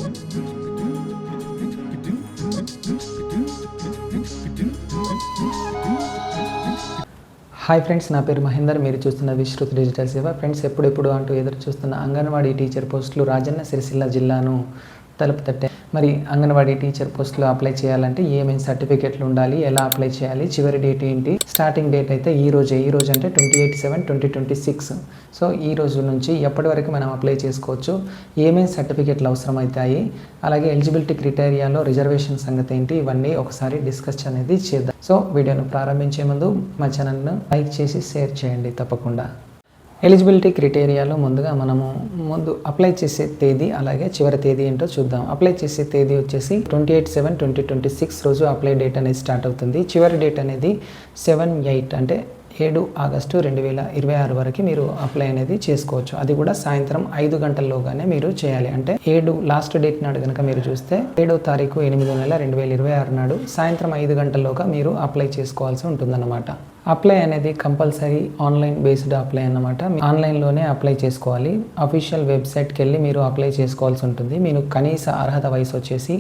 Hi friends, నా పేరు మహేందర్. మీరు చూస్తున్న విశ్రుత్ డిజిటల్ సేవ. ఫ్రెండ్స్, ఎప్పుడెప్పుడు అంటూ ఎదురు చూస్తున్న అంగన్వాడీ టీచర్ పోస్టులు రాజన్న సిరిసిల్ల జిల్లాను తలుపు తట్టాయి. మరి అంగన్వాడీ టీచర్ పోస్టులు అప్లై చేయాలంటే ఏమేమి సర్టిఫికెట్లు ఉండాలి, ఎలా అప్లై చేయాలి, చివరి డేట్ ఏంటి, స్టార్టింగ్ డేట్ అయితే ఈ రోజు అంటే 28/7/2026. సో ఈ రోజు నుంచి ఎప్పటి వరకు మనం అప్లై చేసుకోవచ్చు, ఏమేమి సర్టిఫికెట్లు అవసరమవుతాయి, అలాగే ఎలిజిబిలిటీ క్రైటీరియాలో రిజర్వేషన్ సంగతి ఏంటి, ఇవన్నీ ఒకసారి డిస్కస్ అనేది చేద్దాం. సో వీడియోను ప్రారంభించే ముందు మా ఛానల్ను లైక్ చేసి షేర్ చేయండి తప్పకుండా. ఎలిజిబిలిటీ క్రైటీరియాలో ముందు అప్లై చేసే తేదీ అలాగే చివరి తేదీ ఏంటో చూద్దాం. అప్లై చేసే తేదీ వచ్చేసి 28/7/2026 రోజు అప్లై డేట్ అనేది స్టార్ట్ అవుతుంది. చివరి డేట్ అనేది 7/8 అంటే 7 ఆగస్టు 2026 వరకు మీరు అప్లై అనేది చేసుకోవచ్చు. అది కూడా సాయంత్రం 5 గంటల్లోగానే మీరు చేయాలి. అంటే 7 లాస్ట్ డేట్ నాడు కనుక మీరు చూస్తే 7వ తారీఖు 8వ నెల 2026 నాడు సాయంత్రం 5 గంటల్లోగా మీరు అప్లై చేసుకోవాల్సి ఉంటుందన్నమాట. అప్లై అనేది కంపల్సరీ ఆన్లైన్ బేస్డ్ అప్లై అన్నమాట. ఆన్లైన్లోనే అప్లై చేసుకోవాలి. అఫీషియల్ వెబ్సైట్కి వెళ్ళి మీరు అప్లై చేసుకోవాల్సి ఉంటుంది. మీరు కనీస అర్హత వయసు వచ్చేసి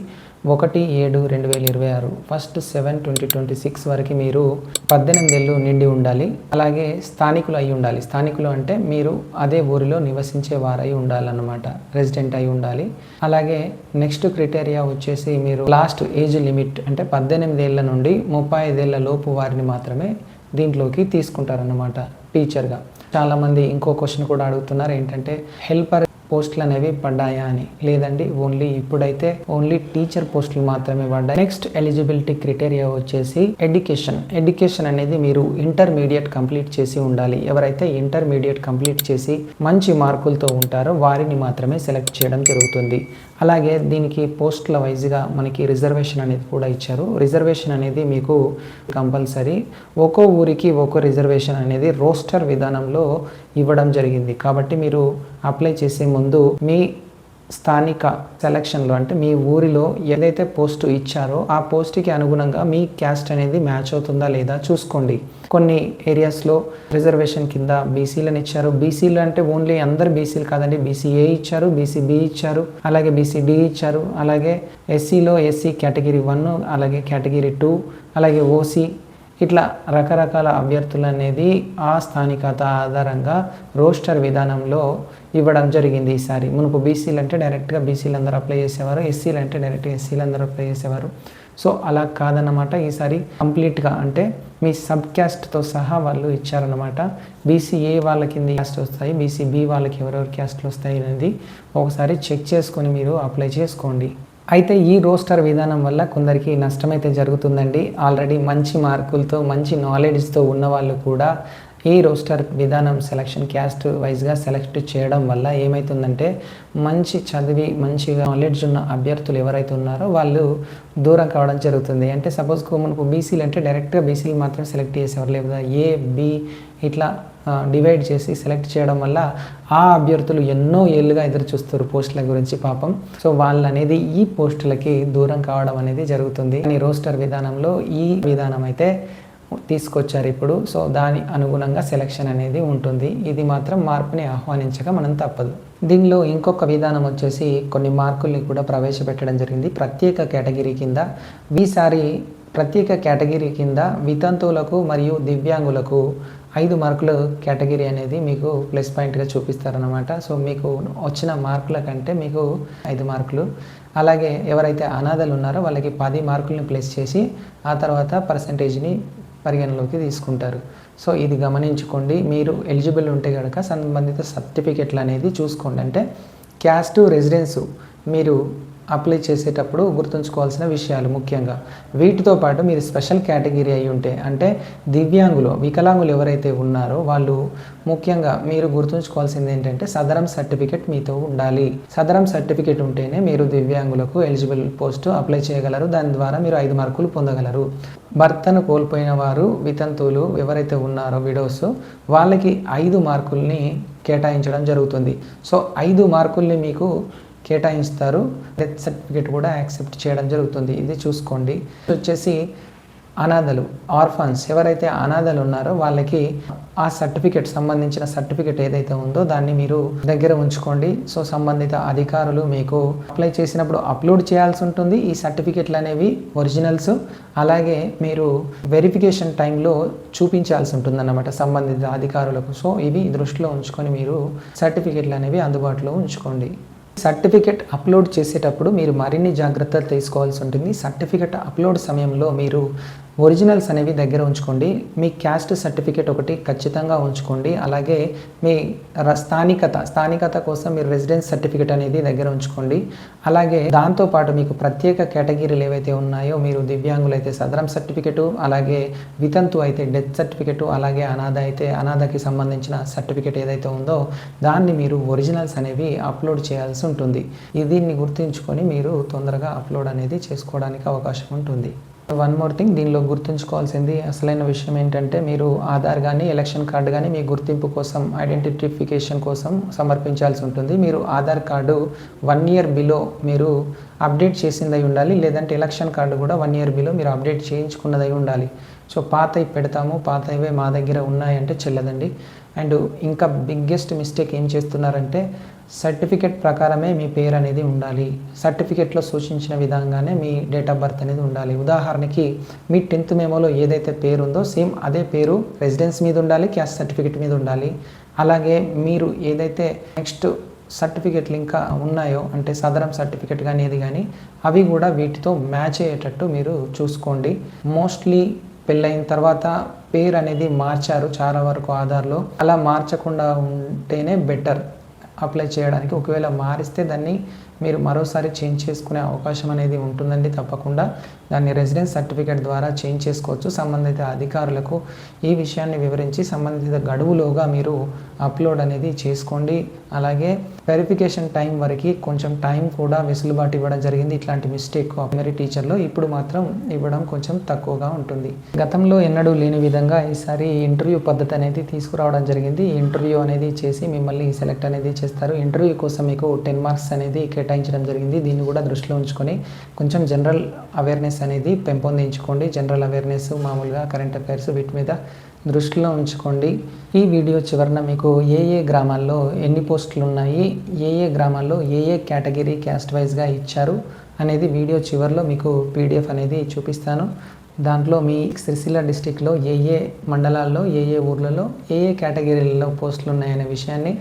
1/7/2026 ఫస్ట్ 7/2026 వరకు మీరు 18 ఏళ్ళు నిండి ఉండాలి. అలాగే స్థానికులు అయి ఉండాలి. స్థానికులు అంటే మీరు అదే ఊరిలో నివసించే వారై ఉండాలన్నమాట, రెసిడెంట్ అయి ఉండాలి. అలాగే నెక్స్ట్ క్రైటీరియా వచ్చేసి మీరు లాస్ట్ ఏజ్ లిమిట్ అంటే 18 ఏళ్ళ నుండి 35 ఏళ్ళ లోపు వారిని మాత్రమే దీంట్లోకి తీసుకుంటారన్నమాట టీచర్గా. చాలామంది ఇంకో క్వశ్చన్ కూడా అడుగుతున్నారు, ఏంటంటే హెల్పర్ పోస్టులు అనేవి పడ్డాయా అని. లేదండి, ఇప్పుడైతే ఓన్లీ టీచర్ పోస్టులు మాత్రమే పడ్డాయి. నెక్స్ట్ ఎలిజిబిలిటీ క్రైటీరియా వచ్చేసి ఎడ్యుకేషన్ అనేది మీరు ఇంటర్మీడియట్ కంప్లీట్ చేసి ఉండాలి. ఎవరైతే ఇంటర్మీడియట్ కంప్లీట్ చేసి మంచి మార్కులతో ఉంటారో వారిని మాత్రమే సెలెక్ట్ చేయడం జరుగుతుంది. అలాగే దీనికి పోస్టుల వైజ్గా మనకి రిజర్వేషన్ అనేది కూడా ఇచ్చారు. రిజర్వేషన్ అనేది మీకు కంపల్సరీ ఒక్కో ఊరికి ఒక్కో రిజర్వేషన్ అనేది రోస్టర్ విధానంలో ఇవ్వడం జరిగింది. కాబట్టి మీరు అప్లై చేసే ముందు మీ స్థానిక సెలక్షన్లో అంటే మీ ఊరిలో ఏదైతే పోస్టు ఇచ్చారో ఆ పోస్ట్కి అనుగుణంగా మీ క్యాస్ట్ అనేది మ్యాచ్ అవుతుందా లేదా చూసుకోండి. కొన్ని ఏరియాస్లో రిజర్వేషన్ కింద బీసీలను ఇచ్చారు. బీసీలు అంటే ఓన్లీ అందరు బీసీలు కాదండి, బీసీఏ ఇచ్చారు, బీసీబీ ఇచ్చారు, అలాగే బీసీడీ ఇచ్చారు. అలాగే ఎస్సీలో ఎస్సీ కేటగిరీ 1, అలాగే కేటగిరీ 2, అలాగే ఓసీ, ఇట్లా రకరకాల అభ్యర్థులు అనేది ఆ స్థానికత ఆధారంగా రోస్టర్ విధానంలో ఇవ్వడం జరిగింది ఈసారి. మునుపు బీసీలు అంటే డైరెక్ట్గా బీసీలు అందరూ అప్లై చేసేవారు, ఎస్సీలు అంటే డైరెక్ట్గా ఎస్సీలు అందరూ అప్లై చేసేవారు. సో అలా కాదన్నమాట, ఈసారి కంప్లీట్గా అంటే మీ సబ్ క్యాస్ట్తో సహా వాళ్ళు ఇచ్చారన్నమాట. బీసీఏ వాళ్ళ కింద క్యాస్ట్ వస్తాయి, బీసీబీ వాళ్ళకి ఎవరెవరి క్యాస్ట్లు వస్తాయి అనేది ఒకసారి చెక్ చేసుకొని మీరు అప్లై చేసుకోండి. అయితే ఈ రోస్టర్ విధానం వల్ల కొందరికి నష్టమైతే జరుగుతుందండి. ఆల్రెడీ మంచి మార్కులతో మంచి నాలెడ్జ్తో ఉన్న వాళ్ళు కూడా ఈ రోస్టర్ విధానం సెలక్షన్ క్యాస్ట్ వైజ్గా సెలెక్ట్ చేయడం వల్ల ఏమవుతుందంటే మంచి చదివి మంచిగా నాలెడ్జ్ ఉన్న అభ్యర్థులు ఎవరైతే ఉన్నారో వాళ్ళు దూరం కావడం జరుగుతుంది. అంటే సపోజ్ మనకు బీసీలు అంటే డైరెక్ట్గా బీసీలు మాత్రం సెలెక్ట్ చేసేవారు, లేదా ఏ బి ఇట్లా డివైడ్ చేసి సెలెక్ట్ చేయడం వల్ల ఆ అభ్యర్థులు ఎన్నో ఏళ్ళుగా ఎదురు చూస్తారు పోస్టుల గురించి పాపం. సో వాళ్ళు అనేది ఈ పోస్టులకి దూరం కావడం అనేది జరుగుతుంది. కానీ రోస్టర్ విధానంలో ఈ విధానం అయితే తీసుకొచ్చారు ఇప్పుడు. సో దాని అనుగుణంగా సెలక్షన్ అనేది ఉంటుంది. ఇది మాత్రం మార్పుని ఆహ్వానించక మనం తప్పదు. దీనిలో ఇంకొక విధానం వచ్చేసి కొన్ని మార్కుల్ని కూడా ప్రవేశపెట్టడం జరిగింది ప్రత్యేక కేటగిరీ కింద. ఈసారి ప్రత్యేక కేటగిరీ కింద వితంతువులకు మరియు దివ్యాంగులకు 5 మార్కుల కేటగిరీ అనేది మీకు ప్లస్ పాయింట్గా చూపిస్తారనమాట. సో మీకు వచ్చిన మార్కుల కంటే మీకు 5 మార్కులు. అలాగే ఎవరైతే అనాథలు ఉన్నారో వాళ్ళకి 10 మార్కుల్ని ప్లస్ చేసి ఆ తర్వాత పర్సంటేజ్ని పరిగణలోకి తీసుకుంటారు. సో ఇది గమనించుకోండి. మీరు ఎలిజిబుల్ ఉంటే కనుక సంబంధిత సర్టిఫికెట్లు అనేది చూసుకోండి. అంటే క్యాస్ట్, రెసిడెన్సు మీరు అప్లై చేసేటప్పుడు గుర్తుంచుకోవాల్సిన విషయాలు ముఖ్యంగా వీటితో పాటు మీరు స్పెషల్ కేటగిరీ అయి ఉంటే అంటే దివ్యాంగులు, వికలాంగులు ఎవరైతే ఉన్నారో వాళ్ళు ముఖ్యంగా మీరు గుర్తుంచుకోవాల్సింది ఏంటంటే సదరం సర్టిఫికెట్ మీతో ఉండాలి. సదరం సర్టిఫికెట్ ఉంటేనే మీరు దివ్యాంగులకు ఎలిజిబుల్ పోస్టు అప్లై చేయగలరు. దాని ద్వారా మీరు 5 మార్కులు పొందగలరు. భర్తను కోల్పోయిన వారు, వితంతువులు ఎవరైతే ఉన్నారో విడోస్, వాళ్ళకి 5 మార్కుల్ని కేటాయించడం జరుగుతుంది. సో 5 మార్కుల్ని మీకు కేటాయిస్తారు. డెత్ సర్టిఫికేట్ కూడా యాక్సెప్ట్ చేయడం జరుగుతుంది. ఇది చూసుకోండి. వచ్చేసి అనాథలు ఆర్ఫన్స్ ఎవరైతే అనాథలు ఉన్నారో వాళ్ళకి ఆ సర్టిఫికేట్ సంబంధించిన సర్టిఫికేట్ ఏదైతే ఉందో దాన్ని మీరు దగ్గర ఉంచుకోండి. సో సంబంధిత అధికారులు మీకు అప్లై చేసినప్పుడు అప్లోడ్ చేయాల్సి ఉంటుంది ఈ సర్టిఫికేట్లు అనేవి ఒరిజినల్స్. అలాగే మీరు వెరిఫికేషన్ టైంలో చూపించాల్సి ఉంటుంది అన్నమాట సంబంధిత అధికారులకు. సో ఇవి దృష్టిలో ఉంచుకొని మీరు సర్టిఫికేట్లు అనేవి అందుబాటులో ఉంచుకోండి. సర్టిఫికేట్ అప్లోడ్ చేసేటప్పుడు మీరు మరిన్ని జాగ్రత్తలు తీసుకోవాల్సి ఉంటుంది. సర్టిఫికేట్ అప్లోడ్ సమయంలో మీరు ఒరిజినల్స్ అనేవి దగ్గర ఉంచుకోండి. మీ క్యాస్ట్ సర్టిఫికేట్ ఒకటి ఖచ్చితంగా ఉంచుకోండి. అలాగే మీ స్థానికత కోసం మీరు రెసిడెన్స్ సర్టిఫికేట్ అనేది దగ్గర ఉంచుకోండి. అలాగే దాంతోపాటు మీకు ప్రత్యేక కేటగిరీలు ఏవైతే ఉన్నాయో, మీరు దివ్యాంగులు అయితే సదరం సర్టిఫికేటు, అలాగే వితంతు అయితే డెత్ సర్టిఫికేటు, అలాగే అనాథ అయితే అనాథకి సంబంధించిన సర్టిఫికేట్ ఏదైతే ఉందో దాన్ని మీరు ఒరిజినల్స్ అనేవి అప్లోడ్ చేయాల్సి ఉంటుంది. దీన్ని గుర్తుంచుకొని మీరు తొందరగా అప్లోడ్ అనేది చేసుకోవడానికి అవకాశం ఉంటుంది. వన్ మోర్ థింగ్, దీనిలో గుర్తుంచుకోవాల్సింది అసలైన విషయం ఏంటంటే, మీరు ఆధార్ కానీ ఎలక్షన్ కార్డు కానీ మీ గుర్తింపు కోసం ఐడెంటిఫికేషన్ కోసం సమర్పించాల్సి ఉంటుంది. మీరు ఆధార్ కార్డు 1 ఇయర్ బిలో మీరు అప్డేట్ చేసిందై ఉండాలి. లేదంటే ఎలక్షన్ కార్డు కూడా 1 ఇయర్ బిలో మీరు అప్డేట్ చేయించుకున్నదై ఉండాలి. సో పాతవి పెడతాము, పాతవే మా దగ్గర ఉన్నాయంటే చెల్లదండి. అండ్ ఇంకా బిగ్గెస్ట్ మిస్టేక్ ఏం చేస్తున్నారంటే, సర్టిఫికేట్ ప్రకారమే మీ పేరు అనేది ఉండాలి, సర్టిఫికేట్లో సూచించిన విధంగానే మీ డేట్ ఆఫ్ బర్త్ అనేది ఉండాలి. ఉదాహరణకి మీ 10th మెమోలో ఏదైతే పేరు ఉందో సేమ్ అదే పేరు రెసిడెన్స్ మీద ఉండాలి, క్యాస్ట్ సర్టిఫికేట్ మీద ఉండాలి. అలాగే మీరు ఏదైతే నెక్స్ట్ సర్టిఫికేట్లు ఇంకా ఉన్నాయో అంటే సదరం సర్టిఫికేట్ కానీ ఏది కానీ అవి కూడా వీటితో మ్యాచ్ అయ్యేటట్టు మీరు చూసుకోండి. మోస్ట్లీ పెళ్ళైన తర్వాత పేరు అనేది మార్చారు చాలా వరకు ఆధార్లో. అలా మార్చకుండా ఉంటేనే బెటర్ అప్లై చేయడానికి. ఒకవేళ మారిస్తే దాన్ని మీరు మరోసారి చేంజ్ చేసుకునే అవకాశం అనేది ఉంటుందండి. తప్పకుండా దాన్ని రెసిడెన్స్ సర్టిఫికేట్ ద్వారా చేంజ్ చేసుకోవచ్చు. సంబంధిత అధికారులకు ఈ విషయాన్ని వివరించి సంబంధిత గడువులోగా మీరు అప్లోడ్ అనేది చేసుకోండి. అలాగే వెరిఫికేషన్ టైం వరకు కొంచెం టైం కూడా వెసులుబాటు ఇవ్వడం జరిగింది. ఇట్లాంటి మిస్టేక్ ప్రైమరీ టీచర్లో ఇప్పుడు మాత్రం ఇవ్వడం కొంచెం తక్కువగా ఉంటుంది. గతంలో ఎన్నడూ లేని విధంగా ఈసారి ఇంటర్వ్యూ పద్ధతి అనేది తీసుకురావడం జరిగింది. ఈ ఇంటర్వ్యూ అనేది చేసి మిమ్మల్ని సెలెక్ట్ అనేది చేస్తారు. ఇంటర్వ్యూ కోసం మీకు 10 మార్క్స్ అనేది కేటాయించడం జరిగింది. దీన్ని కూడా దృష్టిలో ఉంచుకొని కొంచెం జనరల్ అవేర్నెస్ అనేది పెంపొందించుకోండి. జనరల్ అవేర్నెస్, మామూలుగా కరెంట్ అఫైర్స్ వీటి మీద దృష్టిలో ఉంచుకోండి. ఈ వీడియో చివరన మీకు ఏ గ్రామాల్లో ఎన్ని పోస్టులు ఉన్నాయి, ఏ గ్రామాల్లో ఏ కేటగిరీ క్యాస్ట్ వైజ్గా ఇచ్చారు అనేది వీడియో చివరిలో మీకు పీడిఎఫ్ అనేది చూపిస్తాను. దాంట్లో మీ సిరిసిల్ల డిస్టిక్లో ఏ మండలాల్లో ఏ ఊర్లలో ఏ కేటగిరీలలో పోస్టులు ఉన్నాయనే విషయాన్ని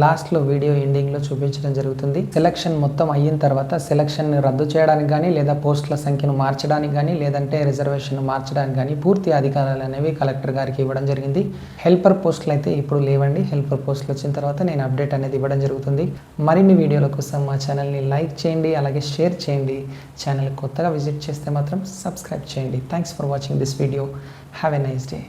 లాస్ట్లో వీడియో ఎండింగ్లో చూపించడం జరుగుతుంది. సెలక్షన్ మొత్తం అయిన తర్వాత సెలక్షన్ రద్దు చేయడానికి కానీ, లేదా పోస్టుల సంఖ్యను మార్చడానికి కానీ, లేదంటే రిజర్వేషన్ మార్చడానికి కానీ పూర్తి అధికారాలు అనేవి కలెక్టర్ గారికి ఇవ్వడం జరిగింది. హెల్పర్ పోస్టులు అయితే ఇప్పుడు లేవండి. హెల్పర్ పోస్టులు వచ్చిన తర్వాత నేను అప్డేట్ అనేది ఇవ్వడం జరుగుతుంది. మరిన్ని వీడియోల కోసం మా ఛానల్ని లైక్ చేయండి, అలాగే షేర్ చేయండి. ఛానల్ కొత్తగా విజిట్ చేస్తే మాత్రం సబ్స్క్రైబ్ చేయండి. Thanks for watching this video. Have a nice day.